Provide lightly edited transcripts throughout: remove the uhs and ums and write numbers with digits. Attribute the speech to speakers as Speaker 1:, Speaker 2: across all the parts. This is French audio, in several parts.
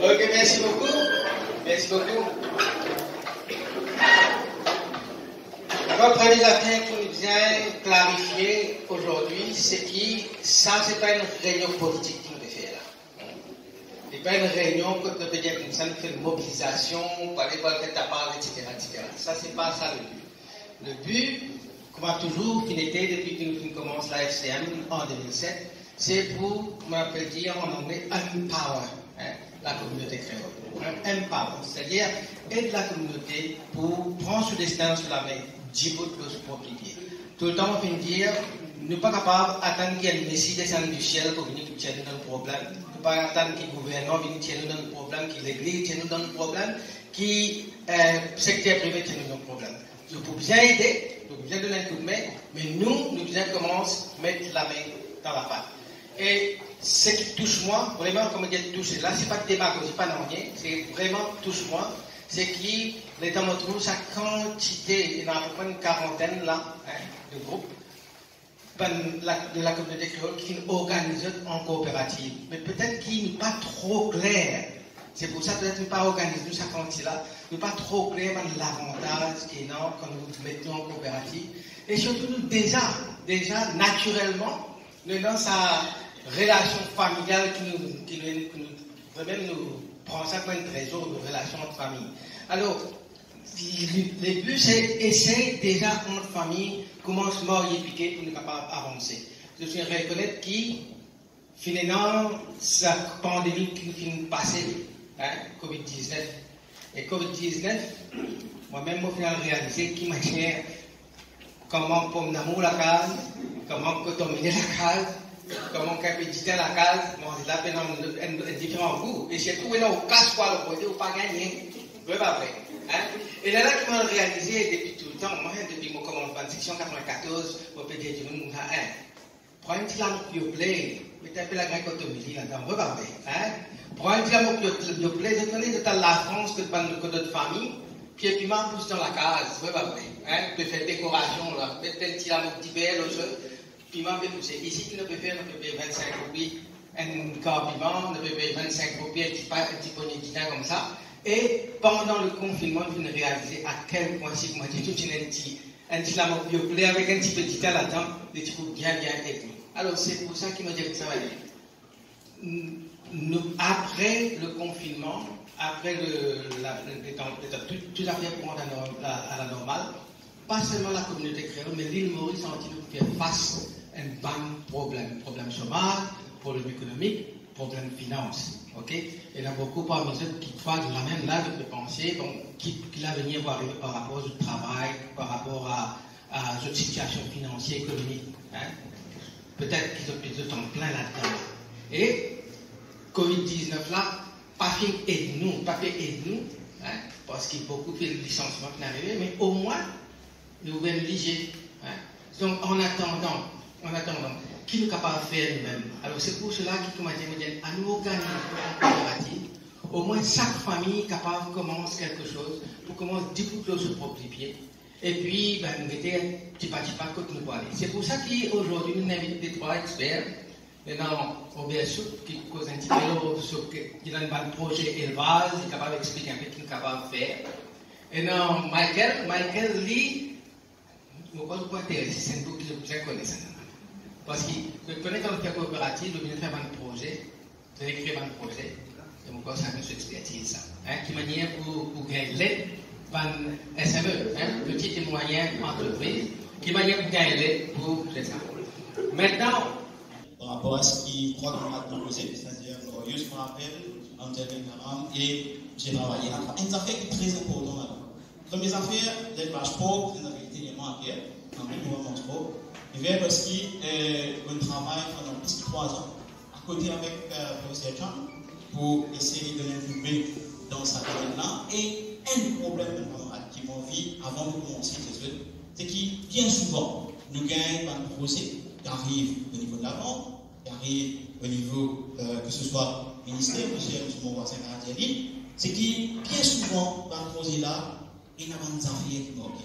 Speaker 1: Ok, merci beaucoup. Merci beaucoup. La première affaire qui nous vient clarifier aujourd'hui, c'est que ça, c'est pas une réunion politique qui nous fait faire là. C'est pas une réunion que nous peut dire comme ça, nous fait une mobilisation, pour aller voir le tête à part, etc., etc. Ça, c'est pas ça le but. Le but, comme toujours, qui était depuis que nous commençons la FCM en 2007, c'est pour, comme on peut dire en anglais, empower la communauté créole. Empower, c'est-à-dire aider la communauté pour prendre ce destin sur la main, Djibouti de son propre pied. Tout le temps, on peut dire, nous ne sommes pas capables d'attendre qu'il y ait une Messie descende du ciel pour venir nous tirer dans le problème. Nous ne sommes pas attendre que le gouvernement vienne tirer dans le problème, que l'Église tienne dans le problème, que le secteur privé tienne dans le problème. Nous pouvons bien aider, nous pouvons bien donner un coup de main, mais nous devons commencer à mettre la main dans la pâte. Et ce qui touche moi, vraiment, comme je dis, touche, là, ce n'est pas de démagogie, pas non rien, c'est vraiment touche moi, c'est qu'il est dans notre groupe, sa quantité, il y en a à peu près une quarantaine là, de groupes de la communauté créole qui organisent en coopérative. Mais peut-être qu'il n'est pas trop clair. C'est pour ça peut-être pas organiser sa quantité là, n'est pas trop clair dans l'avantage qu'il y a quand nous mettons en coopérative. Et surtout, nous, déjà, naturellement, nous dans sa relation familiale qui nous prend ça comme un trésor de relation entre famille. Alors, le but, c'est essayer déjà entre famille, comment se marier piquer pour nous capables d'avancer. Je suis reconnaître qui, finalement, sa pandémie qui nous passée, Covid-19. Et Covid-19, moi-même, au final, réalisé qui m'a dit comment pour l'amour la case, comment contaminer la case, comment capaciter la case, bon, c'est là un différent goût. Et j'ai trouvé là au casse-quoi le côté ou pas gagner. Oui, pas vrai. Et là, qui m'a réalisé depuis tout le temps, moi, depuis mon commencement de section 94, au PD du monde, prends une petite lampe de play, mettez un peu la graine automélie là-dedans, oui, pas vrai. Prends une petite lampe de play, je connais de la France que d'autres familles, puis m'a pousse dans la case, oui, pas vrai. Tu fais décoration, là, mettez un petit lampe d'hiver, puis m'a fait pousser. Ici, tu ne peux faire, on peut payer 25 roupies, un corps piment, on peut payer 25 roupies, un petit poney de guitare comme ça. Et pendant le confinement, je viens de réaliser à quel point, si vous m'avez dit, tout un petit lampe de avec un petit peu de guitare là-dedans, des petits coups bien techniques. Alors, c'est pour ça qu'il m'a dit que ça va aller. Après le confinement, après tout à fait pour à la normale, pas seulement la communauté créole, mais l'île Maurice a entendu faire face à un bon problème chômage, problème économique, problème finance. Ok? Et il y a beaucoup parmi eux qui croient de la même là de penser, donc, qui l'avenir va arriver par rapport au travail, par rapport à cette situation financière, économique. Peut-être qu'ils sont plein là-dedans. Et Covid-19 là, pas fait aide-nous, parce qu'il y a beaucoup de licenciements qui sont arrivés, mais au moins, nous pouvons nous liger. Donc, en attendant, qui nous est capable de faire nous-mêmes? Alors, c'est pour cela qu'il m'a dit, à nous organiser une coopérative, au moins chaque famille capable de commencer quelque chose, pour commencer à découper sur propre pied. Et puis, nous mettons petit pas que nous parler. C'est pour ça qu'aujourd'hui, nous invitons des trois experts. Maintenant, Robert Soup, qui cause un petit peu sur qui a un projet élevage, il est capable d'expliquer un peu ce qu'il est capable de faire. Et non, Michael Lee, je ne sais pas intéressé, c'est un peu que je connais ça. Parce que je connais quand on fait coopérative, je viens faire un projet, je vais écrire un projet, et mon corps, ça me expertise ça. Qui manière pour gagner un SME, petite et moyenne entreprise, qui manière pour gagner pour ça. Maintenant,
Speaker 2: par rapport à ce qui croit qu'on a proposé, c'est-à-dire, je me rappelle, en termes et j'ai travaillé. Il y a une affaire qui est très importante là-dedans. Première affaire, les pages pauvres, c'est une vérité, les mots à pierre, dans le gouvernement sport. Et bien parce qu'on travaille pendant plus de 3 ans, à côté avec le professeur Jean, pour essayer de l'inculper dans sa domaine-là. Et un problème qui m'en vit avant de commencer, c'est que bien souvent, nous gagnons un procès qui arrive au niveau de la vente, qui arrive au niveau, que ce soit ministère, M. mon voisin canadien, c'est que bien souvent, dans le projet-là, il y a des affaires qui manquent.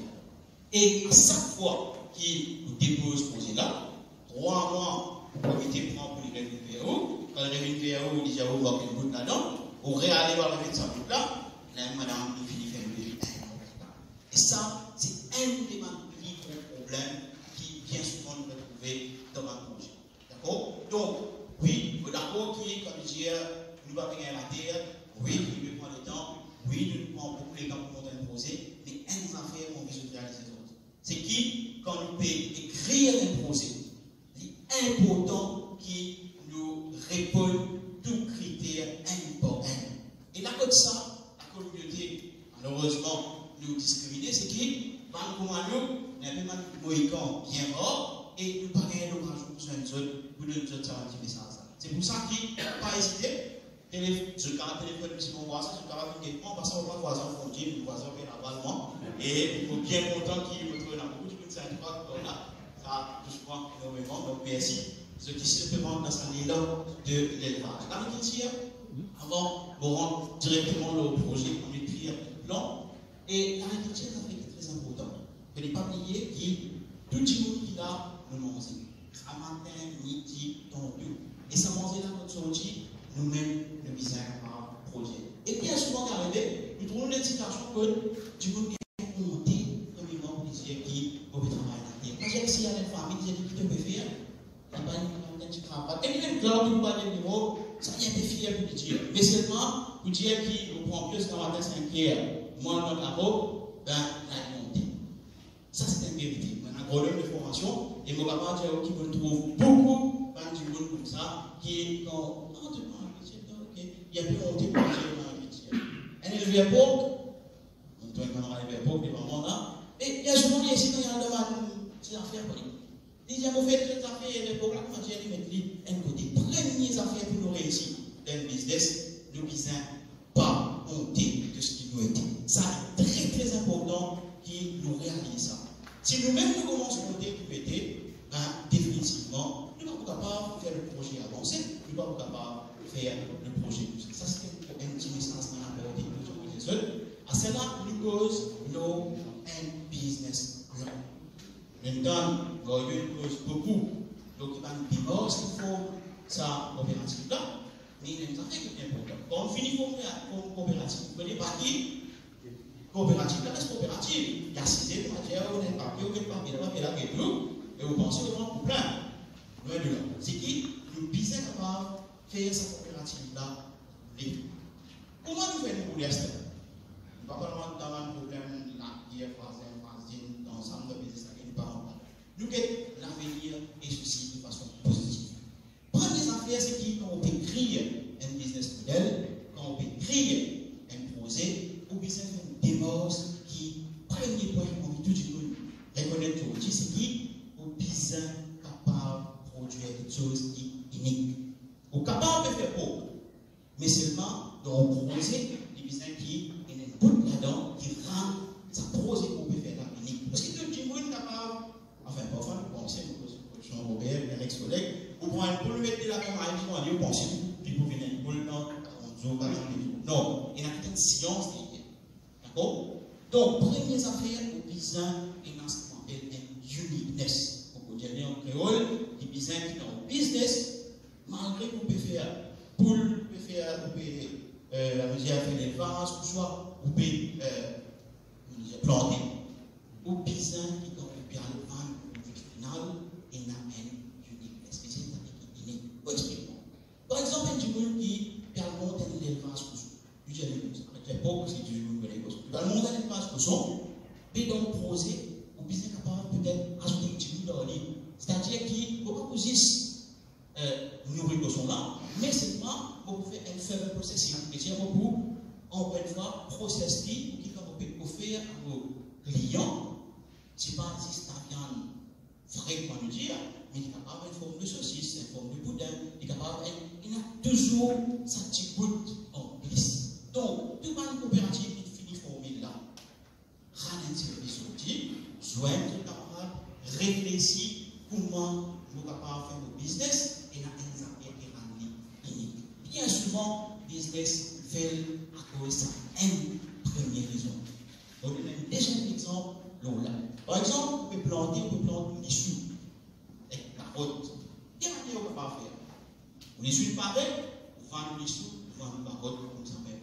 Speaker 2: Et à chaque fois qu'il dépose ce projet-là, 3 mois, le comité prend pour les revenus VAO. Quand les revenus VAO, il dit à vous voir une goutte là-dedans, on réallait voir le fait de sa goutte là, là, madame, il finit faire une vérité. Et ça, c'est un des plus gros problèmes qui, bien souvent, nous retrouvons dans un projet. D'accord? Donc, oui, d'accord, qui, comme je disais, nous va gagner la terre, oui, il nous prend le temps, oui, nous prenons beaucoup de temps pour monter un projet, mais un des affaires qu'on veut réaliser les autres. C'est qui, quand nous pouvons écrire un projet, c'est important qu'il nous réponde tous critères importants. Et là, comme ça, la communauté, malheureusement, nous discriminer, c'est qui, dans le nous, il y a même un mohican bien mort, et nous ne pouvons pas gagner l'occasion pour nous autres, ça va dire ça. C'est pour ça qu'il ne faut pas hésiter. Je garde le téléphone de mon voisin, je garde le téléphone, parce que mon voisin frontier, mon voisin est là-bas, et il faut bien content qu'il me trouve dans beaucoup de ça touche moi énormément, donc merci. Ce qui simplement dans cet élan de l'élevage. L'agriculture, avant, on rentre directement au projet, on écrit un plan, et l'agriculture est très important. Il ne faut pas oublier que tout le monde qui a nous manger. À matin, midi, tantôt. Et ça manger là, notre sortie, nous-mêmes, le visage par projet. Et bien souvent, nous trouvons des situations que du monde est monté, comme il manque de dire qui peut travailler la terre. Quand j'ai essayé à la famille, j'ai dit, tu peux faire, il n'y a pas de travail. Et même quand nous parlons de numéro, ça y est, des filles pour dire. Mais seulement, pour dire qu'il nous prend plus dans la tête 5 heures, moins dans la robe, ben, la montée. Ça, c'est une vérité. Un agronome de formation, et mon papa dit qu'il me trouve beaucoup du monde comme ça, qui est dans. Non, tu prends un métier, ok. Il y a plus monté pour dire dans un métier. Un élevé époque, on doit être dans l'élevé époque, les mamans là, et il y a souvent des ici, il y a des affaires pour lui. Il dit, on fait des affaires, et l'époque là, quand j'ai dit, mettre un côté. Premières affaires pour nous réussir dans le business, nous ne disons pas monter de ce qui nous était. Ça, c'est très très important qui nous réalise ça. Si nous-mêmes nous commençons à monter pour aider, ben, définitivement, nous ne sommes pas capables de faire le projet avancer, nous ne sommes pas capables de faire le projet pousser. Ça, c'est un petit message qu'on a apporté pour les autres. À cela, nous cause no and business plan. Maintenant, nous cause beaucoup. Donc, il y a une divorce qui faut ça coopérative là, mais il y a une affaire qui est importante. Quand on finit comme coopérative, vous ne connaissez pas qui? Coopérative, là, c'est coopérative. Il y a 6 matières, on est papier, on est papier, là, et tout. Et vous pensez au grand pour plein. Loin de là. C'est qui nous bisons capables de faire cette coopérative-là. Comment nous faisons pour l'instant? Nous ne parlons pas dans un problème là, qui est phasé, dans l'ensemble de business, qui n'est pas en place. Nous avons l'avenir et ceci de façon positive. Prendre les affaires, c'est qui, quand on peut créer un business model, quand on peut créer un projet, ou bien faire une démarche qui, premier point, on veut tout du monde reconnaître aujourd'hui, c'est qui au besoin capable de produire des choses uniques. Au capable de faire beaucoup, mais seulement dans un projet, les besoins qui est une bout là-dedans, qui rend sa projet qu'on peut faire là unique. Parce que tout le monde est capable, enfin, parfois, nous pensons, Jean-Robert, un ex-collègue, vous prenez une poule, mettez la caméra, vous pensez tout, puis vous venez une poule dans un zoo, par exemple. Non, il y a peut-être science derrière. D'accord? Donc, première affaire, au besoin, il y a ce qu'on appelle un uniqueness. On peut dire en créole, il besoin qui est dans le business, malgré qu'on peut faire poule, on peut faire, la mesure faire des vases, ou soit, on peut planter. Au besoin qui est dans le bien le produit final, il y a un uniqueness. C'est ça qui est unique. Explique-moi. Par exemple, un monde qui permet de l'élevage pour soi. Je dis à l'époque, c'est du monde de l'élevage. Dans le monde de l'élevage pour soi, mais dans le projet, vous êtes capable peut-être d'ajouter un petit bout dans l'île. C'est-à-dire qu'il ne faut pas que vous nourrir de son là, mais seulement vous pouvez faire un faible processus. Et c'est un peu encore une fois, process qui peut offrir à vos clients, c'est pas si c'est la viande vraie, comment dire, mais il est capable d'avoir une forme de saucisse, une forme de boudin, il est capable, il a toujours sa petite goutte en plus. Donc, tout le monde coopératif qui finit formule là, ralentir les sorties, joindre les camarades, réfléchir comment nous sommes capables de faire nos business et la unique. Bien souvent, business fait à cause d'une première raison. Donc, on a un deuxième exemple. Par exemple, on peut planter des choux avec la carotte. Quelle manière on ne peut pas faire? On est sur une pareille, on vend des choux, on vend une carotte comme ça même.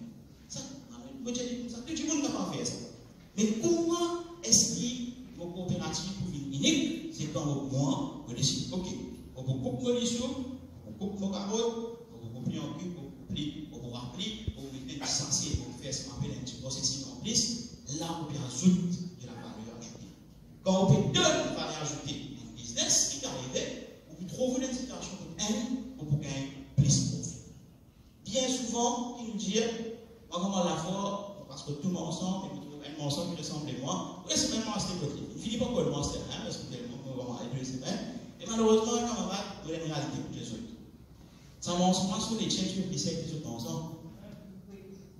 Speaker 2: Ça, on peut dire comme ça. Tout le monde ne peut pas faire ça. Mais comment est-ce que vos coopératives pour une unique, c'est quand au moins, on décide, ok, on peut couper les choux, on coupe nos carottes, on peut couper en cube, on peut remplir, on peut mettre du sachet, on peut faire ce qu'on appelle un petit processus en plus. Là, on peut ajouter de la valeur ajoutée. Quand on peut donner une valeur ajoutée à un business qui est arrivé, on peut trouver une situation pour gagner plus de profit. Bien souvent, il nous dit, comment la fois, parce que tout le monde ensemble, et vous trouvez un ensemble qui ressemble à moi, c'est même à ce côté. Il finit pas encore le master, parce que nous allons aller 2 semaines. Et malheureusement, un camarade, vous avez une réalité pour les autres. Ça m'en souvent sur les changes qui sont les autres ensemble.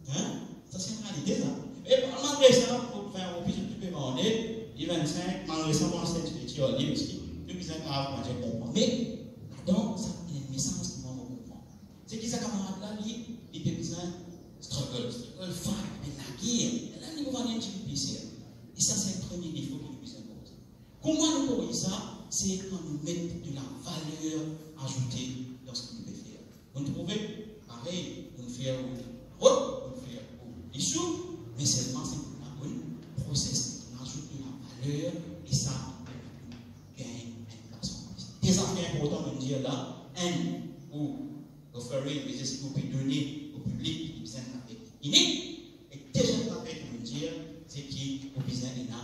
Speaker 2: Ça, c'est une réalité, ça. Et malgré ça, pour faire un petit peu demander, les 25, malgré ça, on sait que tu as dit aussi, le plus grave, moi, je comprends. Mais, donc, ça, il y a une message qui m'a comprendre. C'est que ces camarades-là, ils ont besoin de struggle, fight, mais la guerre. Et là, ils vont aller un petit peu plus. Et ça, c'est le premier défaut qui nous impose. Comment nous pourrions ça? C'est quand nous mettons de la valeur ajoutée dans ce que nous devons faire. Vous trouvez, pareil, on fait route, on fait des choux. Mais seulement c'est pour la bonne process. On ajoute de la valeur et ça gagne une place en plus. Des affaires importantes de dire là, ou offering, mais c'est ce que vous pouvez donner au public qui besoin d'affaires uniques. Et deuxième affaire que je veux dire, c'est qu'il a besoin de la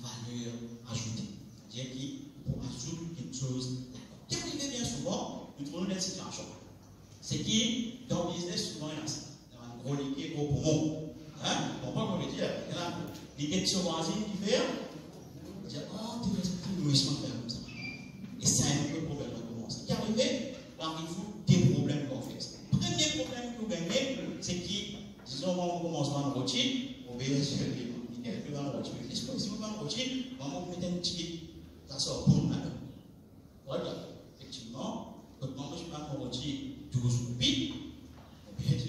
Speaker 2: valeur ajoutée. C'est-à-dire qu'il faut ajouter quelque chose là-dedans. Qui arrive bien souvent, nous trouvons dans cette situation. C'est qui, dans le business, souvent, il y a un gros liquide, gros poumon. On peut pas dire, il y a des questions voisines qui font, on dit, oh, tu veux tout nourrissement faire comme ça. Et c'est un peu le problème qui commence. Qui arrive, parmi vous, des problèmes qu'on fait. Le premier problème que vous gagnez, c'est qui, disons, on commence par une routine, on va essayer de faire une routine. Si vous faites une routine, on va vous mettre un petit, ça sort pour nous. Voilà, effectivement, quand moi je prends une routine, toujours sur le pied, on peut être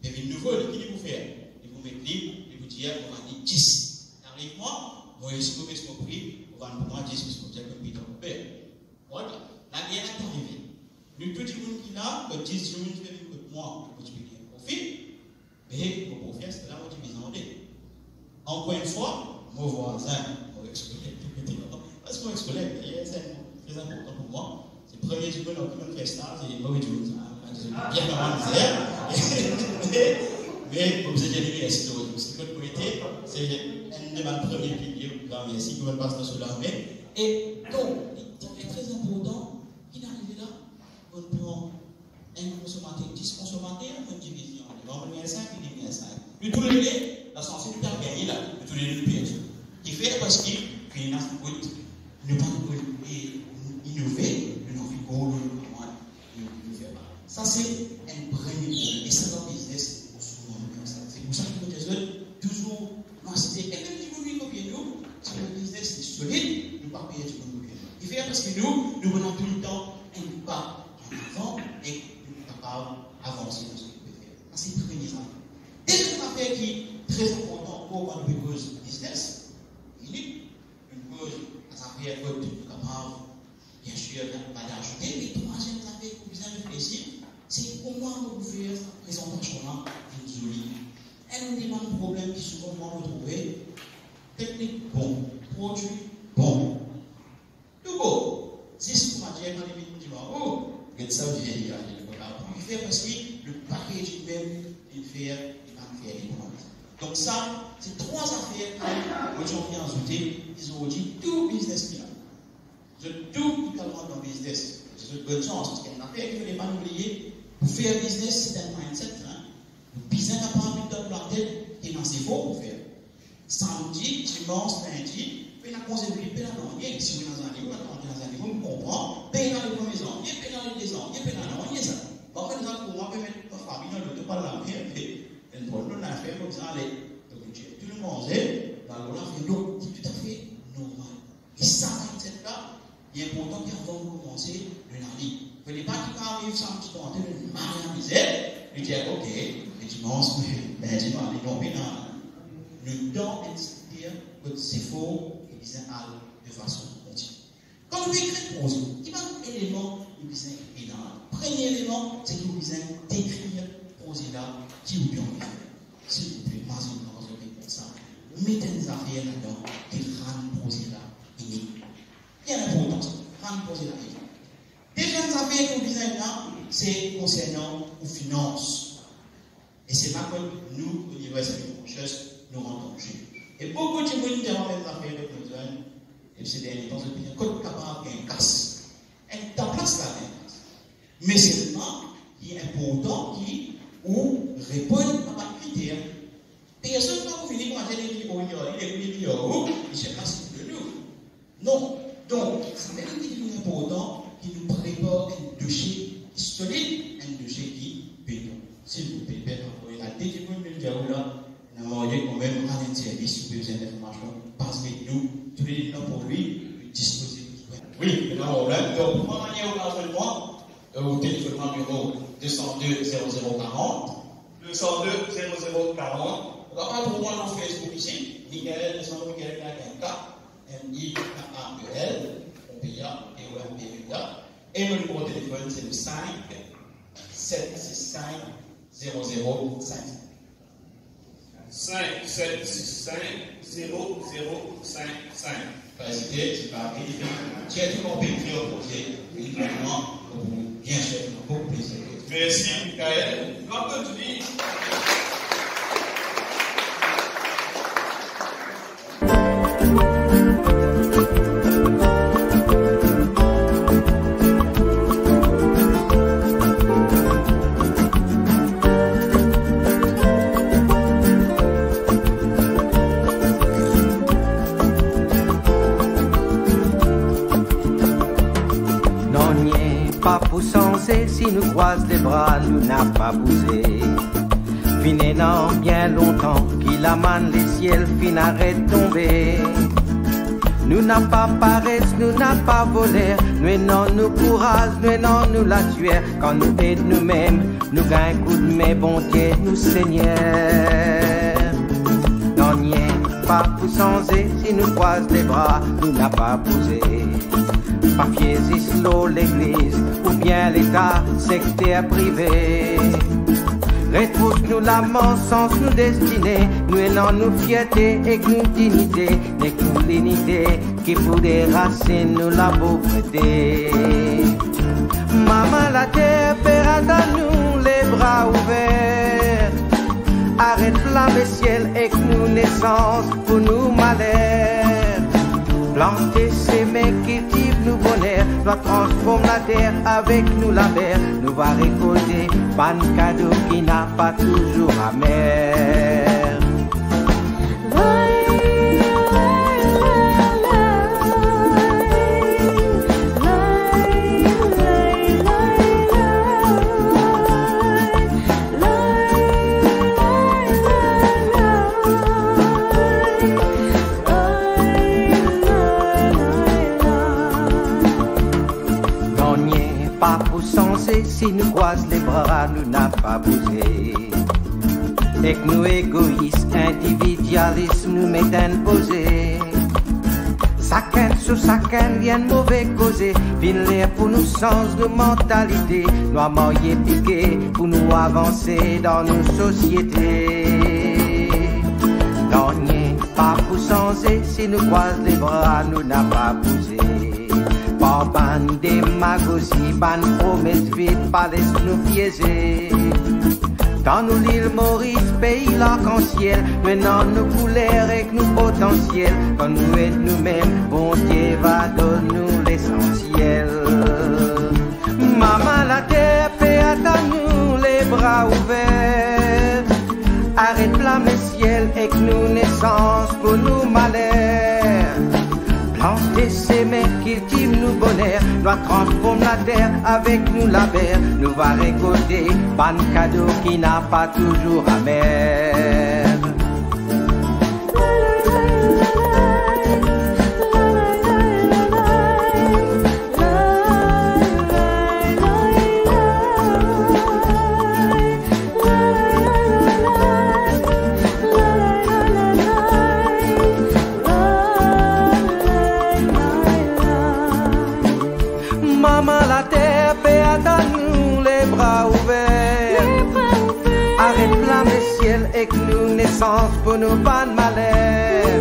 Speaker 2: il y a une nouvelle qui vous fait. Il vous met libre, il vous dit, on va dire 10. Arrive-moi, moi, si vous mettez mon prix, on va nous prendre 10, parce qu'on dit que Peter vous paie. Voilà, la guerre est arrivée. Le petit monde qui là, le 10 jours, qui fait que moi, vous pouvez gagner un profit, mais mon profit, c'est là où tu me demandez. Encore une fois, mon voisin, mon ex-collègue, parce que mon ex-collègue, c'est très important pour moi. C'est le premier jour dans le festin, c'est le mauvais jour. Bien comment dire, mais comme c'est déjà dit, c'est votre côté, c'est un de mes premiers piliers, merci que vous passez sur l'armée. Et donc, c'est très important qu'il arrive là, on prend un consommateur, 10 consommateurs, une division, on met 5, il met 5. Le tout le lait, la sensibilité a gagné là, le tout le lait de piège. Qui fait parce qu'il y a ne pas innover, le non-fico, ça, c'est un premier problème. Et ça, dans le business, souvent comme ça. C'est pour ça que les autres, toujours, et même si vous nous copiez nous, si le business est solide, nous ne pas payer tout le monde. Il fait parce que nous venons tout le temps un pas en avant et nous sommes capables d'avancer dans ce qu'on peut faire. Ça, c'est le premier affaire. Deuxième affaire qui est très importante pour quand nous cause business, unique, une cause à sa affaire que nous sommes capables, bien sûr, d'ajouter, mais troisième affaire que vous avez réfléchir, c'est comment nous pouvons faire cette présentation-là d'une jolie. Un des problèmes qui souvent vont retrouver, technique bon, produit bon. Tout beau. C'est ce qu'on m'a dit quand il me dit, oh, regarde ça, il fait parce que le package même, il fait les commandes. Donc ça, c'est 3 affaires que les gens viennent ajouter, ils ont dit tout business qu'il a. Tout totalement dans le business. C'est une bonne chance, parce qu'il y a une affaire qu'il ne faut pas oublier. Pour faire business, c'est un mindset. Le business n'a pas envie de planter et dans ses faux pour faire. Samedi, dimanche, lundi, puis la conséquence, puis la non-ligne. Si vous êtes dans un niveau, vous comprenez, puis dans les premiers ans, puis dans les deux ans, puis dans la non-ligne, ça. Par contre, pour moi, mettre ma famille dans le tout par la mer, et pour nous, on a fait comme ça, tout le monde est dans le lave, donc c'est tout à fait normal. Et ça, mindset-là, il est important qu'avant de commencer le lundi. Il ne faut pas qu'il arrive sans petit temps, de mal misère, et dire, ok, le dimanche, lundi, non, le temps est de dire que c'est faux, et bien de façon continue. Quand nous écrivons pause, il y a un élément du business évident. Premier élément, c'est que nous devons décrire pause là qui nous bien faire. S'il vous plaît, pas une chose comme ça. Mettez des affaires là-dedans, et rendre pause là, il y a l'importance, rendre pause là. Deuxième affaire que nous devons là, c'est concernant les finances. Et c'est là que nous, au niveau de l'université, nous rendons jeu. Et beaucoup de gens qui ont fait des affaires de nos jeunes, et c'est des dépenses de bien, quand on a un casse, ta place là, mais seulement, il est important qu'il réponde à un critère. Personne ne va finir par dire qu'il est il se passe de nous. Non. Donc, ça veut dire qu'il est important qu'il nous prépare un dossier solide, un dossier qui béton. S'il vous plaît, la deuxième minute là, nous avons quand même un service pour besoin d'informations, parce que nous, tous les temps pour lui, disposer. Oui, mais non, problème. Donc, pour manier au téléphone numéro 202 0040. 202 0040. On va pas pour moi dans Facebook ici. Michael, Michael Kakanka, M-I-K-A-E-L, OPIA, E-O-M-P-U-A. Et mon numéro de téléphone, c'est le 5 765 0055. 5 765 0055. Pas hésiter, c'est pas évident. Tu as tout compris au projet, évidemment, bien sûr, beaucoup plaisir. Merci, Michael. On continue.
Speaker 3: Si nous croise les bras, nous n'a pas bougé. Finissant bien longtemps, qu'il amène les ciels, fin arrête tomber. Nous n'a pas paresse, nous n'a pas volé. Nous non nous courage, nous non nous la tuer. Quand nous aidons nous-mêmes, nous gagnons un coup de main, bon Dieu, nous Seigneur. Non, n'y pas pour changer, si nous croise les bras, nous n'a pas bougé. Papiers islo l'église ou bien l'état sectaire privé. Retrousse-nous la mort sans nous destiner. Nous ayons nous fierté et nous dignité. N'est que nous l'unité qui pour déracer nous la pauvreté. Maman la terre paiera dans nous les bras ouverts. Arrête flamme ciel et que nous naissance pour nous malheur. Planter, s'aimer, cultive nous bonheur, doit transformer la terre avec nous la mer. Nous va récolter ban cadeau qui n'a pas toujours amer. Si nous croise les bras, nous n'a pas bougé. Et que nous égoïstes, individualistes, nous mettons posé. Chacun sur chacun vient mauvais causer. Vin l'air pour nous changer de mentalité. Nous a moyen piqué pour nous avancer dans nos sociétés. Non, pas pour changer, si nous croise les bras, nous n'a pas bougé. Par ban démagogie, ban promesse vite, pas laisse nous piéger. Dans nous l'île Maurice, pays l'arc-en-ciel, maintenant nous couleurs et nous potentiels. Quand nous êtes nous-mêmes, bon Dieu va donner nous l'essentiel. Maman la terre, paix à nous. bras ouverts. Arrête flamme le ciel et que nous naissance pour nous malheur. Planter ces mains cultive nous bonheur, doit transformer la terre avec nous la mer. Nous va récolter ban cadeau qui n'a pas toujours amer. Maman la terre, paix à nous les bras ouverts. Arrête flamme le ciel et que nous naissance pour nous pas de malheur.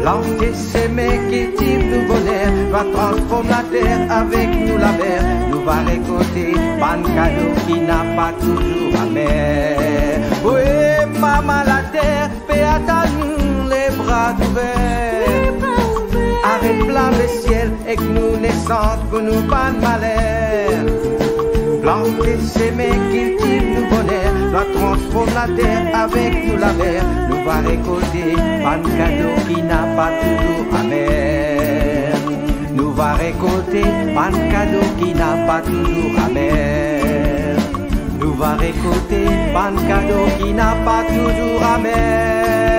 Speaker 3: Planter ces mains qui tirent nous bonheur, va transformer la terre avec nous la mer. Nous va récolter ban cadeau qui n'a pas toujours amer. Oui, maman la terre, paix à nous les bras ouverts. Arrête flamme le ciel et que nous naissance pour nous pas de malheur. Planter ces mains qui tirent nous bonheur, doit transformer la terre avec nous la mer. Nous va récolter ban cadeau qui n'a pas toujours amer. Nous va récolter ban cadeau qui n'a pas toujours amer. Nous va récolter ban cadeau qui n'a pas toujours amer.